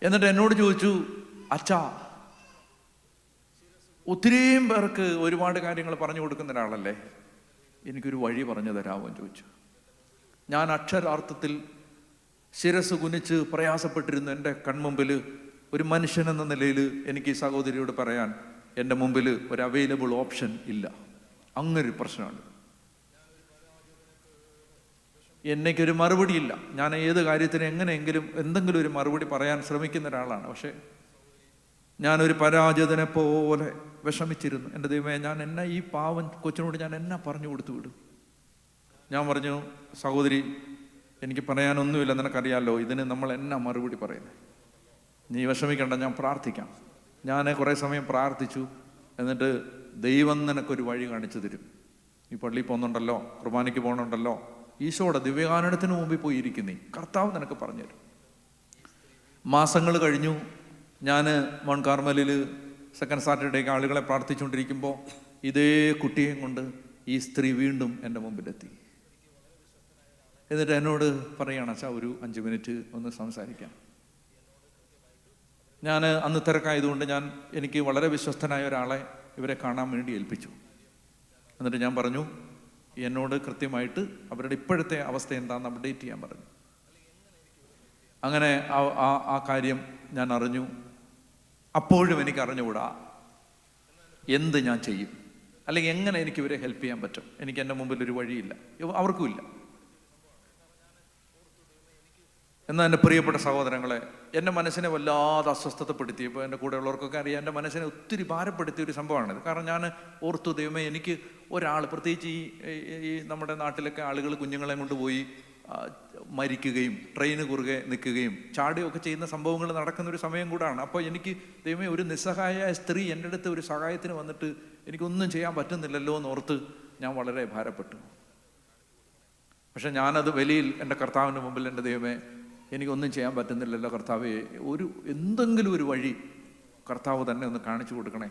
എന്നിട്ട് എന്നോട് ചോദിച്ചു, അച്ഛാ, ഒത്തിരിയും പേർക്ക് ഒരുപാട് കാര്യങ്ങൾ പറഞ്ഞു കൊടുക്കുന്ന ഒരാളല്ലേ, എനിക്കൊരു വഴി പറഞ്ഞു തരാമോ എന്ന് ചോദിച്ചു. ഞാൻ അക്ഷരാർത്ഥത്തിൽ ശിരസ് കുനിച്ച് പ്രയാസപ്പെട്ടിരുന്നു. എൻ്റെ കൺമുമ്പിൽ ഒരു മനുഷ്യൻ എന്ന നിലയിൽ എനിക്ക് ഈ സഹോദരിയോട് പറയാൻ എൻ്റെ മുമ്പിൽ ഒരു അവൈലബിൾ ഓപ്ഷൻ ഇല്ല. അങ്ങനൊരു പ്രശ്നമാണ്. എന്നേക്കൊരു മറുപടിയില്ല. ഞാൻ ഏത് കാര്യത്തിന് എങ്ങനെയെങ്കിലും എന്തെങ്കിലും ഒരു മറുപടി പറയാൻ ശ്രമിക്കുന്ന ഒരാളാണ്. പക്ഷേ ഞാനൊരു പരാജിതനെ പോലെ വിഷമിച്ചിരുന്നു. എൻ്റെ ദൈവമേ, ഞാൻ എന്നാ ഈ പാവൻ കൊച്ചിനോട് ഞാൻ എന്നാ പറഞ്ഞു കൊടുത്തു വിടും? ഞാൻ പറഞ്ഞു, സഹോദരി, എനിക്ക് പറയാനൊന്നുമില്ല, നിനക്കറിയാമല്ലോ, ഇതിന് നമ്മൾ എന്നാ മറുപടി പറയുന്നത്? നീ വിഷമിക്കണ്ട, ഞാൻ പ്രാർത്ഥിക്കാം. ഞാൻ കുറേ സമയം പ്രാർത്ഥിച്ചു. എന്നിട്ട് ദൈവം നിനക്കൊരു വഴി കാണിച്ചു തരും. ഈ പള്ളിയിൽ പോകുന്നുണ്ടല്ലോ, കുർബാനയ്ക്ക് പോകുന്നുണ്ടല്ലോ, ഈശോയുടെ ദിവ്യകാരുണ്യത്തിന് മുമ്പിൽ പോയി ഇരിക്കുന്നേ, കർത്താവ് നിനക്ക് പറഞ്ഞുതരും. മാസങ്ങൾ കഴിഞ്ഞു. ഞാൻ മൗണ്ട് കാർമലിൽ സെക്കൻഡ് സാറ്റർഡേക്ക് ആളുകളെ പ്രാർത്ഥിച്ചുകൊണ്ടിരിക്കുമ്പോൾ ഇതേ കുട്ടിയെയും കൊണ്ട് ഈ സ്ത്രീ വീണ്ടും എൻ്റെ മുമ്പിലെത്തി. എന്നിട്ട് എന്നോട് പറയുകയാണ്, അച്ഛാ, ഒരു 5 മിനിറ്റ് ഒന്ന് സംസാരിക്കാം. ഞാൻ അന്ന് തിരക്കായതുകൊണ്ട് എനിക്ക് വളരെ വിശ്വസ്തനായ ഒരാളെ ഇവരെ കാണാൻ വേണ്ടി ഏൽപ്പിച്ചു. എന്നിട്ട് ഞാൻ പറഞ്ഞു, എന്നോട് കൃത്യമായിട്ട് അവരുടെ ഇപ്പോഴത്തെ അവസ്ഥ എന്താണെന്ന് അപ്ഡേറ്റ് ചെയ്യാൻ പറഞ്ഞു. അങ്ങനെ ആ കാര്യം ഞാൻ അറിഞ്ഞു. അപ്പോഴും എനിക്ക് അറിഞ്ഞുകൂടാ എന്ത് ഞാൻ ചെയ്യും, അല്ലെങ്കിൽ എങ്ങനെ എനിക്ക് ഇവരെ ഹെൽപ്പ് ചെയ്യാൻ പറ്റും. എനിക്ക് എൻ്റെ മുമ്പിൽ ഒരു വഴിയില്ല, അവർക്കും ഇല്ല. എന്നാൽ എൻ്റെ പ്രിയപ്പെട്ട സഹോദരങ്ങളെ, എൻ്റെ മനസ്സിനെ വല്ലാതെ അസ്വസ്ഥതപ്പെടുത്തിയപ്പോൾ എൻ്റെ കൂടെയുള്ളവർക്കൊക്കെ അറിയാം, എൻ്റെ മനസ്സിനെ ഒത്തിരി ഭാരപ്പെടുത്തിയ ഒരു സംഭവമാണിത്. കാരണം ഞാൻ ഓർത്തു, ദൈവമേ, എനിക്ക് ഒരാൾ, പ്രത്യേകിച്ച് ഈ നമ്മുടെ നാട്ടിലൊക്കെ ആളുകൾ കുഞ്ഞുങ്ങളെ കൊണ്ടുപോയി മരിക്കുകയും ട്രെയിന് കുറുകെ നിൽക്കുകയും ചാടുകയൊക്കെ ചെയ്യുന്ന സംഭവങ്ങൾ നടക്കുന്നൊരു സമയം കൂടാണ്. അപ്പോൾ എനിക്ക്, ദൈവമേ, ഒരു നിസ്സഹായ സ്ത്രീ എൻ്റെ അടുത്ത് ഒരു സഹായത്തിന് വന്നിട്ട് എനിക്കൊന്നും ചെയ്യാൻ പറ്റുന്നില്ലല്ലോ എന്നോർത്ത് ഞാൻ വളരെ ഭാരപ്പെട്ടു. പക്ഷെ ഞാനത് വെളിയിൽ എൻ്റെ കർത്താവിൻ്റെ മുമ്പിൽ, എൻ്റെ ദൈവമേ, എനിക്കൊന്നും ചെയ്യാൻ പറ്റുന്നില്ലല്ലോ കർത്താവേ, എന്തെങ്കിലും ഒരു വഴി കർത്താവ് തന്നെ ഒന്ന് കാണിച്ചു കൊടുക്കണേ.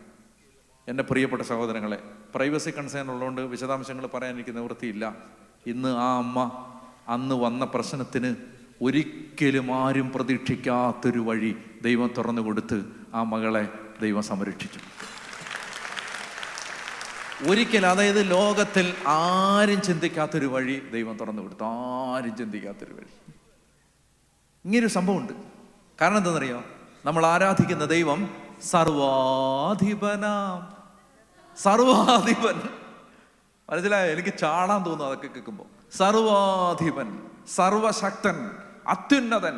എൻ്റെ പ്രിയപ്പെട്ട സഹോദരങ്ങളെ, പ്രൈവസി കൺസേൺ ഉള്ളതുകൊണ്ട് വിശദാംശങ്ങൾ പറയാൻ എനിക്ക് നിവൃത്തിയില്ല. ഇന്ന് ആ അമ്മ അന്ന് വന്ന പ്രശ്നത്തിന് ഒരിക്കലും ആരും പ്രതീക്ഷിക്കാത്തൊരു വഴി ദൈവം തുറന്നു കൊടുത്ത് ആ മകളെ ദൈവം സംരക്ഷിച്ചു. ഒരിക്കലും, അതായത് ലോകത്തിൽ ആരും ചിന്തിക്കാത്തൊരു വഴി ദൈവം തുറന്നു കൊടുത്തു. ആരും ചിന്തിക്കാത്തൊരു വഴി. ഇങ്ങനൊരു സംഭവമുണ്ട്. കാരണം എന്താണെന്നറിയോ? നമ്മൾ ആരാധിക്കുന്ന ദൈവം സർവാധിപനാം. സർവാധിപൻ, മനസ്സിലായോ? എനിക്ക് ചാടാൻ തോന്നുന്നു അതൊക്കെ കേൾക്കുമ്പോൾ. സർവാധിപൻ, സർവശക്തൻ, അത്യുന്നതൻ,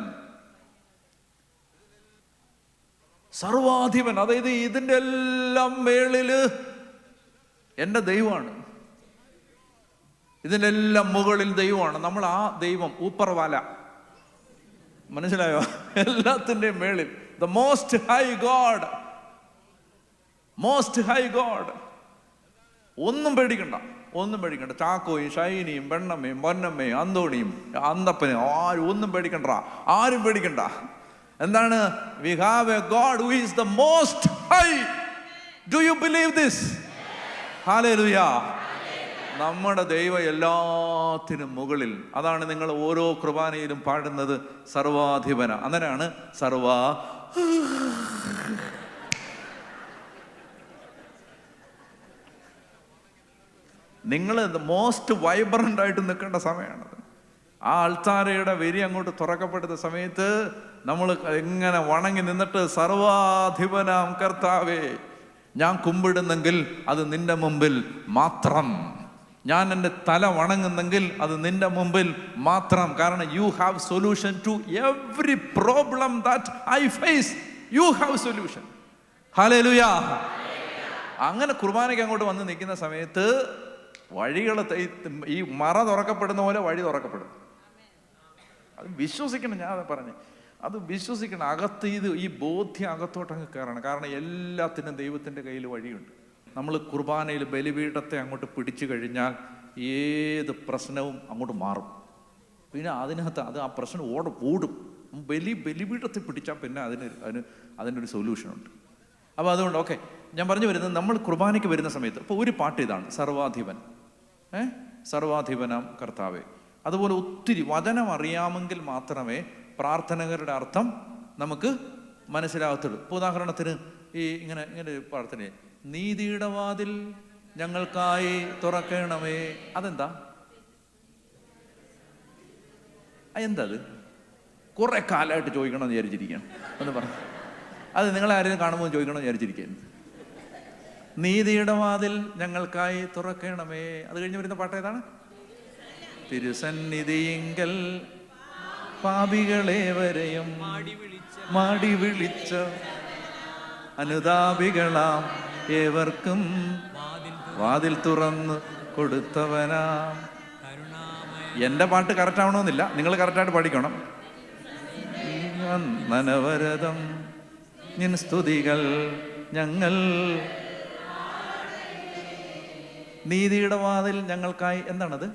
സർവാധിപൻ. അതായത് ഇതിൻ്റെ എല്ലാം മേളില് എൻ്റെ ദൈവമാണ്, ഇതിൻ്റെ എല്ലാം മുകളിൽ ദൈവമാണ്. നമ്മൾ ആ ദൈവം ഊപ്പർവാല, മനസ്സിലായോ? എല്ലാത്തിൻ്റെയും മേളിൽ the most high God, most high God. ഒന്നും പേടിക്കണ്ട, ഒന്നും പേടിക്കണ്ട. ചാക്കോയും ഷൈനിയും പെണ്ണമ്മയും പൊന്നമ്മയും അന്തോണിയും അന്തപ്പനും ഒന്നും പേടിക്കണ്ട, ആരും പേടിക്കണ്ട. എന്താണ്? We have A God who is the most high. Do you believe this? Hallelujah. നമ്മുടെ ദൈവം എല്ലാത്തിനും മുകളിൽ. അതാണ് നിങ്ങൾ ഓരോ കുർബാനയിലും പാടുന്നത്, സർവാധിപന. അങ്ങനെയാണ് നിങ്ങൾ മോസ്റ്റ് വൈബ്രന്റ് ആയിട്ട് നിൽക്കേണ്ട സമയമാണത്. ആ അൾത്താരയുടെ വരി അങ്ങോട്ട് തുറക്കപ്പെടുന്ന സമയത്ത് നമ്മൾ എങ്ങനെ വണങ്ങി നിന്നിട്ട്, സർവാധിപനാം കർത്താവേ, ഞാൻ കുമ്പിടുന്നെങ്കിൽ അത് നിന്റെ മുമ്പിൽ മാത്രം. ഞാൻ എൻ്റെ തല വണങ്ങുന്നെങ്കിൽ അത് നിന്റെ മുമ്പിൽ മാത്രം. കാരണം you have solution to every problem that I face. You have solution. Hallelujah. അങ്ങനെ കുർബാനയ്ക്ക് അങ്ങോട്ട് വന്ന് നിൽക്കുന്ന സമയത്ത് വഴികൾ, ഈ മറ തുറക്കപ്പെടുന്ന പോലെ വഴി തുറക്കപ്പെടും. അത് വിശ്വസിക്കണം. ഞാൻ പറഞ്ഞു, അത് വിശ്വസിക്കണം. അകത്ത് ഈ ബോധ്യം അകത്തോട്ട് അങ്ങ് കയറണം. കാരണം എല്ലാത്തിനും ദൈവത്തിൻ്റെ കയ്യിൽ വഴിയുണ്ട്. നമ്മൾ കുർബാനയിൽ ബലിപീഠത്തെ അങ്ങോട്ട് പിടിച്ചു കഴിഞ്ഞാൽ ഏത് പ്രശ്നവും അങ്ങോട്ട് മാറും. പിന്നെ അതിനകത്ത് ആ പ്രശ്നം ഓടും. ബലിപീഠത്തെ പിടിച്ചാൽ പിന്നെ അതിനൊരു സൊല്യൂഷനുണ്ട്. അപ്പോൾ അതുകൊണ്ട് ഓക്കെ, ഞാൻ പറഞ്ഞു വരുന്നത്, നമ്മൾ കുർബാനയ്ക്ക് വരുന്ന സമയത്ത് ഇപ്പോൾ ഒരു പാട്ട് ഇതാണ്, സർവാധിപൻ, സർവാധിപനാം കർത്താവേ. അതുപോലെ ഒത്തിരി വചനം അറിയാമെങ്കിൽ മാത്രമേ പ്രാർത്ഥനകളുടെ അർത്ഥം നമുക്ക് മനസ്സിലാകത്തുള്ളൂ. ഇപ്പോൾ ഉദാഹരണത്തിന് ഇങ്ങനെ ഒരു പ്രാർത്ഥന, നീതിയുടെ വാതിൽ ഞങ്ങൾക്കായി തുറക്കണമേ. എന്താ അത്? കുറെ കാലമായിട്ട് ചോദിക്കണമെന്ന് വിചാരിച്ചിരിക്കുകയാണ് എന്ന് പറഞ്ഞു. അത് നിങ്ങളാരെയും കാണുമ്പോൾ ചോദിക്കണമെന്ന് വിചാരിച്ചിരിക്കുകയാണ്. നീതിയുടെ വാതിൽ ഞങ്ങൾക്കായി തുറക്കണമേ. അത് കഴിഞ്ഞ് വരുന്ന പാട്ട് ഏതാണ്? തിരുസന്നിധിയിങ്കൽ പാപികളേവരെയും മാടി വിളിച്ച അനുതാപികളാം ഏവർക്കും വാതിൽ തുറന്ന് കൊടുത്തവനാം. എൻ്റെ പാട്ട് കറക്റ്റ് ആവണമെന്നില്ല, നിങ്ങൾ കറക്റ്റായിട്ട് പാടിക്കണം. നനവരതം നിൻ സ്തുതികൾ ഞങ്ങൾ. നീതിയുടെ വാതിൽ ഞങ്ങൾക്കായി, എന്താണത്?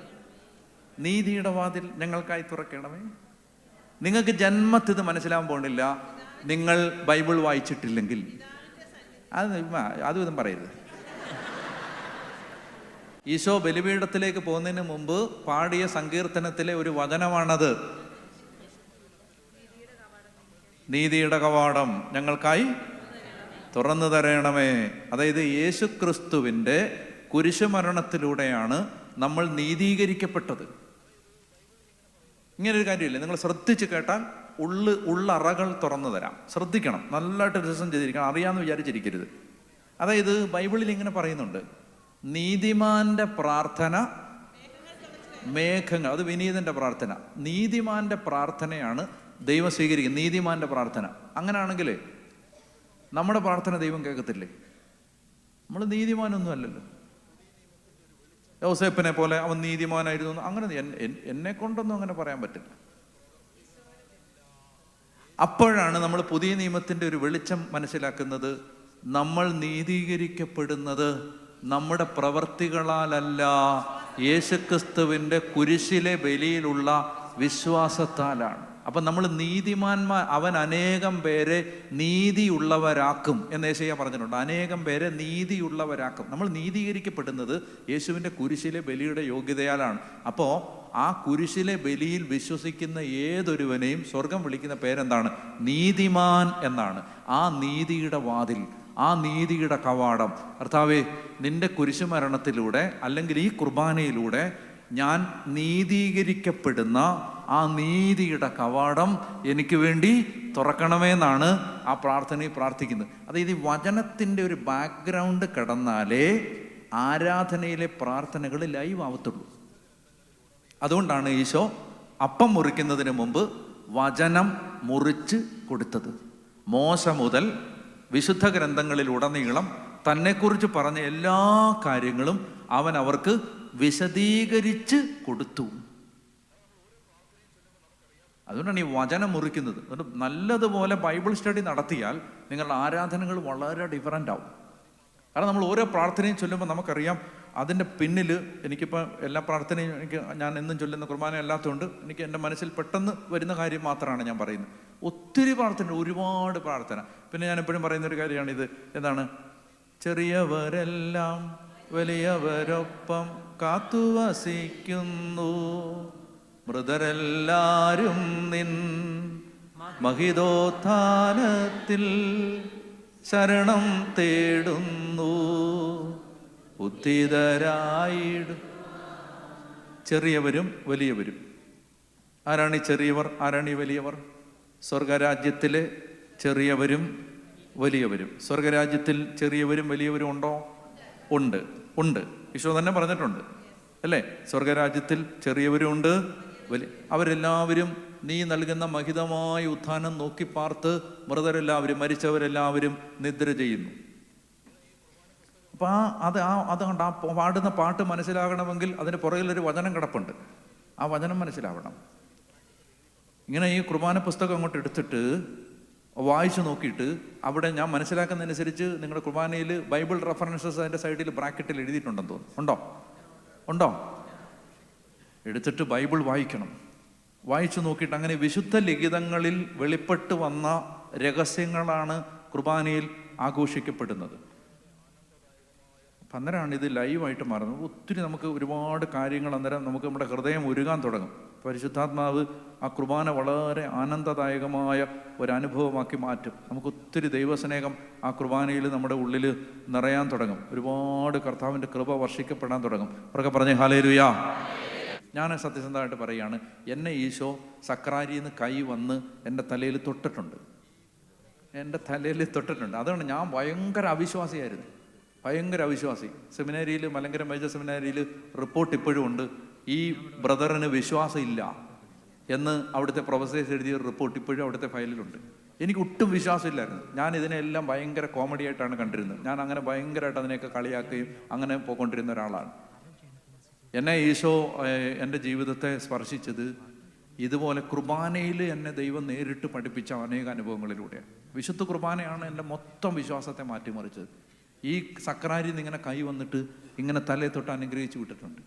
നീതിയുടെ വാതിൽ ഞങ്ങൾക്കായി തുറക്കണമേ. നിങ്ങൾക്ക് ജന്മത്തിൽ ഇത് മനസ്സിലാവാൻ പോണില്ല, നിങ്ങൾ ബൈബിൾ വായിച്ചിട്ടില്ലെങ്കിൽ. അതും ഇതും പറയരുത്. ഈശോ ബലിപീഠത്തിലേക്ക് പോകുന്നതിന് മുമ്പ് പാടിയ സങ്കീർത്തനത്തിലെ ഒരു വചനമാണത്. നീതിയുടെ കവാടം ഞങ്ങൾക്കായി തുറന്നു തരണമേ. അതായത് യേശുക്രിസ്തുവിൻ്റെ കുരിശുമരണത്തിലൂടെയാണ് നമ്മൾ നീതീകരിക്കപ്പെട്ടത്. ഇങ്ങനൊരു കാര്യമില്ല, നിങ്ങൾ ശ്രദ്ധിച്ച് കേട്ടാൽ ഉള്ളറകൾ തുറന്നു തരാം. ശ്രദ്ധിക്കണം, നല്ലതായിട്ട് രസം ചെയ്തിരിക്കണം, അറിയാമെന്ന് വിചാരിച്ചിരിക്കരുത്. അതായത് ബൈബിളിൽ ഇങ്ങനെ പറയുന്നുണ്ട്, നീതിമാന്റെ പ്രാർത്ഥന മേഘങ്ങൾ. അത് വിനീതന്റെ പ്രാർത്ഥന. നീതിമാന്റെ പ്രാർത്ഥനയാണ് ദൈവം സ്വീകരിക്കുന്നത്, നീതിമാന്റെ പ്രാർത്ഥന. അങ്ങനെയാണെങ്കിൽ നമ്മുടെ പ്രാർത്ഥന ദൈവം കേൾക്കത്തില്ലേ? നമ്മൾ നീതിമാനൊന്നും അല്ലല്ലോ. യോസേപ്പിനെ പോലെ അവൻ നീതിമാനായിരുന്നു, അങ്ങനെ എന്നെ കൊണ്ടൊന്നും അങ്ങനെ പറയാൻ പറ്റില്ല. അപ്പോഴാണ് നമ്മൾ പുതിയ നിയമത്തിൻ്റെ ഒരു വെളിച്ചം മനസ്സിലാക്കുന്നത്. നമ്മൾ നീതീകരിക്കപ്പെടുന്നത് നമ്മുടെ പ്രവർത്തികളാലല്ല, യേശുക്രിസ്തുവിൻ്റെ കുരിശിലെ ബലിയിലുള്ള വിശ്വാസത്താലാണ്. അപ്പം നമ്മൾ നീതിമാന്മാർ, അവൻ അനേകം പേരെ നീതിയുള്ളവരാക്കും എന്ന് യേശയ്യ പറഞ്ഞിട്ടുണ്ട്. അനേകം പേരെ നീതിയുള്ളവരാക്കും. നമ്മൾ നീതീകരിക്കപ്പെടുന്നത് യേശുവിൻ്റെ കുരിശിലെ ബലിയുടെ യോഗ്യതയാലാണ്. അപ്പോൾ ആ കുരിശിലെ ബലിയിൽ വിശ്വസിക്കുന്ന ഏതൊരുവനെയും സ്വർഗം വിളിക്കുന്ന പേരെന്താണ്? നീതിമാൻ എന്നാണ്. ആ നീതിയുടെ വാതിൽ, ആ നീതിയുടെ കവാടം. കർത്താവേ, നിന്റെ കുരിശുമരണത്തിലൂടെ അല്ലെങ്കിൽ ഈ കുർബാനയിലൂടെ ഞാൻ നീതീകരിക്കപ്പെടുന്ന ആ നീതിയുടെ കവാടം എനിക്ക് വേണ്ടി തുറക്കണമെന്നാണ് ആ പ്രാർത്ഥനയിൽ പ്രാർത്ഥിക്കുന്നത്. അതായത് ഈ വചനത്തിൻ്റെ ഒരു ബാക്ക്ഗ്രൗണ്ട് കിടന്നാലേ ആരാധനയിലെ പ്രാർത്ഥനകൾ ലൈവ് ആവത്തുള്ളൂ. അതുകൊണ്ടാണ് ഈശോ അപ്പം മുറിക്കുന്നതിന് മുമ്പ് വചനം മുറിച്ച് കൊടുത്തത്. മോശ മുതൽ വിശുദ്ധ ഗ്രന്ഥങ്ങളിലുടനീളം തന്നെക്കുറിച്ച് പറഞ്ഞ എല്ലാ കാര്യങ്ങളും അവൻ അവർക്ക് വിശദീകരിച്ച് കൊടുത്തു. അതുകൊണ്ടാണ് ഈ വചനം മുറിക്കുന്നത്. അതുകൊണ്ട് നല്ലതുപോലെ ബൈബിൾ സ്റ്റഡി നടത്തിയാൽ നിങ്ങളുടെ ആരാധനകൾ വളരെ ഡിഫറൻ്റ് ആവും. കാരണം നമ്മൾ ഓരോ പ്രാർത്ഥനയും ചൊല്ലുമ്പോൾ നമുക്കറിയാം അതിൻ്റെ പിന്നിൽ. എനിക്കിപ്പോൾ എല്ലാ പ്രാർത്ഥനയും ഞാൻ എന്നും ചൊല്ലുന്ന കുർബാന അല്ലാത്തതുകൊണ്ട് എനിക്ക് എൻ്റെ മനസ്സിൽ പെട്ടെന്ന് വരുന്ന കാര്യം മാത്രമാണ് ഞാൻ പറയുന്നത്. ഒത്തിരി പ്രാർത്ഥന, ഒരുപാട് പ്രാർത്ഥന. പിന്നെ ഞാൻ എപ്പോഴും പറയുന്നൊരു കാര്യമാണിത്, എന്താണ്? ചെറിയവരെല്ലാം വലിയവരൊപ്പം കാത്തുവസിക്കുന്നു, മൃതരെല്ലാരും നിൻ മഹിതോത്ഥാനത്തിൽ ശരണം തേടുന്നു, ഉത്തിതരായിടും. ചെറിയവരും വലിയവരും ആരാണ് ഈ ചെറിയവർ? ആരാണ് ഈ വലിയവർ? സ്വർഗരാജ്യത്തിലെ ചെറിയവരും വലിയവരും. സ്വർഗരാജ്യത്തിൽ ചെറിയവരും വലിയവരും ഉണ്ടോ? ഉണ്ട്, ഉണ്ട്. ഈശോ തന്നെ പറഞ്ഞിട്ടുണ്ട് അല്ലേ? സ്വർഗരാജ്യത്തിൽ ചെറിയവരും ഉണ്ട്, അവരെല്ലാവരും നീ നൽകുന്ന മഹിതമായ ഉത്ഥാനം നോക്കി പാർത്ത് മൃതരെല്ലാവരും, മരിച്ചവരെല്ലാവരും നിദ്ര ചെയ്യുന്നു. അപ്പം അതുകൊണ്ട് പാടുന്ന പാട്ട് മനസ്സിലാകണമെങ്കിൽ അതിന് പുറകിലൊരു വചനം കിടപ്പുണ്ട്. ആ വചനം മനസ്സിലാവണം. ഇങ്ങനെ ഈ കുർബാന പുസ്തകം അങ്ങോട്ട് എടുത്തിട്ട് വായിച്ചു നോക്കിയിട്ട് അവിടെ ഞാൻ മനസ്സിലാക്കുന്നതനുസരിച്ച് നിങ്ങളുടെ കുർബാനയിൽ ബൈബിൾ റെഫറൻസസ് അതിൻ്റെ സൈഡിൽ ബ്രാക്കറ്റിൽ എഴുതിയിട്ടുണ്ടെന്ന് തോന്നുന്നു. ഉണ്ടോ? ഉണ്ടോ? എടുത്തിട്ട് ബൈബിൾ വായിക്കണം. വായിച്ചു നോക്കിയിട്ട് അങ്ങനെ വിശുദ്ധ ലിഖിതങ്ങളിൽ വെളിപ്പെട്ട് വന്ന രഹസ്യങ്ങളാണ് കുർബാനയിൽ ആഘോഷിക്കപ്പെടുന്നത്. അപ്പം അന്നേരമാണ് ഇത് ലൈവായിട്ട് മാറുന്നത്. ഒത്തിരി നമുക്ക് ഒരുപാട് കാര്യങ്ങൾ അന്നേരം നമുക്ക് നമ്മുടെ ഹൃദയം ഉരുകാൻ തുടങ്ങും. പരിശുദ്ധാത്മാവ് ആ കുർബാന വളരെ ആനന്ദദായകമായ ഒരനുഭവമാക്കി മാറ്റും. നമുക്ക് ഒത്തിരി ദൈവസ്നേഹം ആ കുർബാനയിൽ നമ്മുടെ ഉള്ളിൽ നിറയാൻ തുടങ്ങും. ഒരുപാട് കർത്താവിൻ്റെ കൃപ വർഷിക്കപ്പെടാൻ തുടങ്ങും. അവരൊക്കെ പറഞ്ഞ് ഹല്ലേലൂയ. ഞാൻ സത്യസന്ധമായിട്ട് പറയുകയാണ്, എന്നെ ഈശോ സക്രാരിയിൽ നിന്ന് കൈ വന്ന് എൻ്റെ തലയിൽ തൊട്ടിട്ടുണ്ട്. എൻ്റെ തലയിൽ തൊട്ടിട്ടുണ്ട്. അതുകൊണ്ട് ഞാൻ ഭയങ്കര അവിശ്വാസിയായിരുന്നു, ഭയങ്കര അവിശ്വാസി. സെമിനാരിയിൽ, മലങ്കര മേജർ സെമിനാരിയിൽ റിപ്പോർട്ട് ഇപ്പോഴും ഉണ്ട്, ഈ ബ്രദറിന് വിശ്വാസം ഇല്ല എന്ന് അവിടുത്തെ പ്രൊഫസേഴ്സ് എഴുതിയ റിപ്പോർട്ട് ഇപ്പോഴും അവിടുത്തെ ഫയലിലുണ്ട്. എനിക്ക് ഒട്ടും വിശ്വാസമില്ലായിരുന്നു. ഞാൻ ഇതിനെല്ലാം ഭയങ്കര കോമഡി ആയിട്ടാണ് കണ്ടിരുന്നത്. ഞാൻ അങ്ങനെ ഭയങ്കരമായിട്ട് അതിനെയൊക്കെ കളിയാക്കുകയും അങ്ങനെ പോയിക്കൊണ്ടിരുന്ന ഒരാളാണ്. എന്നെ ഈശോ എൻ്റെ ജീവിതത്തെ സ്പർശിച്ചത് ഇതുപോലെ കുർബാനയിൽ എന്നെ ദൈവം നേരിട്ട് പഠിപ്പിച്ച അനേക അനുഭവങ്ങളിലൂടെയാണ്. വിശുദ്ധ കുർബാനയാണ് എൻ്റെ മൊത്തം വിശ്വാസത്തെ മാറ്റിമറിച്ചത്. ഈ സക്രാരിയിൽ നിന്ന് ഇങ്ങനെ കൈ വന്നിട്ട് ഇങ്ങനെ തലയെ തൊട്ട് അനുഗ്രഹിച്ച് വിട്ടിട്ടുണ്ട്.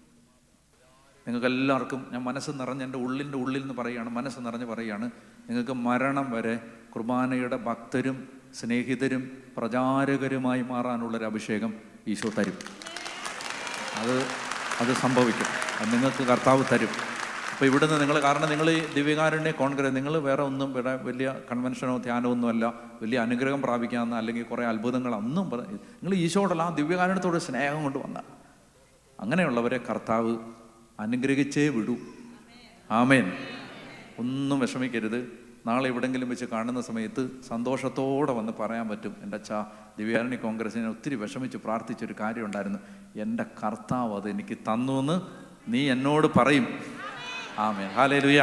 നിങ്ങൾക്ക് എല്ലാവർക്കും ഞാൻ മനസ്സ് നിറഞ്ഞ് എൻ്റെ ഉള്ളിൽ നിന്ന് പറയുകയാണ്, മനസ്സ് നിറഞ്ഞ് പറയുകയാണ്, നിങ്ങൾക്ക് മരണം വരെ കുർബാനയുടെ ഭക്തരും സ്നേഹിതരും പ്രചാരകരുമായി മാറാനുള്ളൊരു അഭിഷേകം ഈശോ തരും. അത് സംഭവിക്കും. അത് നിങ്ങൾക്ക് കർത്താവ് തരും. അപ്പോൾ ഇവിടുന്ന് നിങ്ങൾ, കാരണം നിങ്ങൾ ഈ ദിവ്യകാരുണ്യ കോൺഗ്രസ്, നിങ്ങൾ വേറെ ഒന്നും ഇവിടെ വലിയ കൺവെൻഷനോ ധ്യാനമോ ഒന്നുമല്ല, വലിയ അനുഗ്രഹം പ്രാപിക്കാമെന്ന് അല്ലെങ്കിൽ കുറേ അത്ഭുതങ്ങളൊന്നും നിങ്ങൾ ഈശോയോടുള്ള ആ ദിവ്യകാരുണ്യത്തോട് സ്നേഹം കൊണ്ട് വന്ന അങ്ങനെയുള്ളവരെ കർത്താവ് അനുഗ്രഹിച്ചേ വിടൂ. ആമേൻ. ഒന്നും വിഷമിക്കരുത്. നാളെ എവിടെങ്കിലും വെച്ച് കാണുന്ന സമയത്ത് സന്തോഷത്തോടെ വന്ന് പറയാൻ പറ്റും, എൻ്റെ അച്ഛാ ദിവ്യകാരുണ്യ കോൺഗ്രസിനെ ഒത്തിരി വിഷമിച്ച് പ്രാർത്ഥിച്ചൊരു കാര്യം ഉണ്ടായിരുന്നു, എൻ്റെ കർത്താവ് അത് എനിക്ക് തന്നു എന്ന് നീ എന്നോട് പറയും. ആമേൻ. ഹല്ലേലൂയ.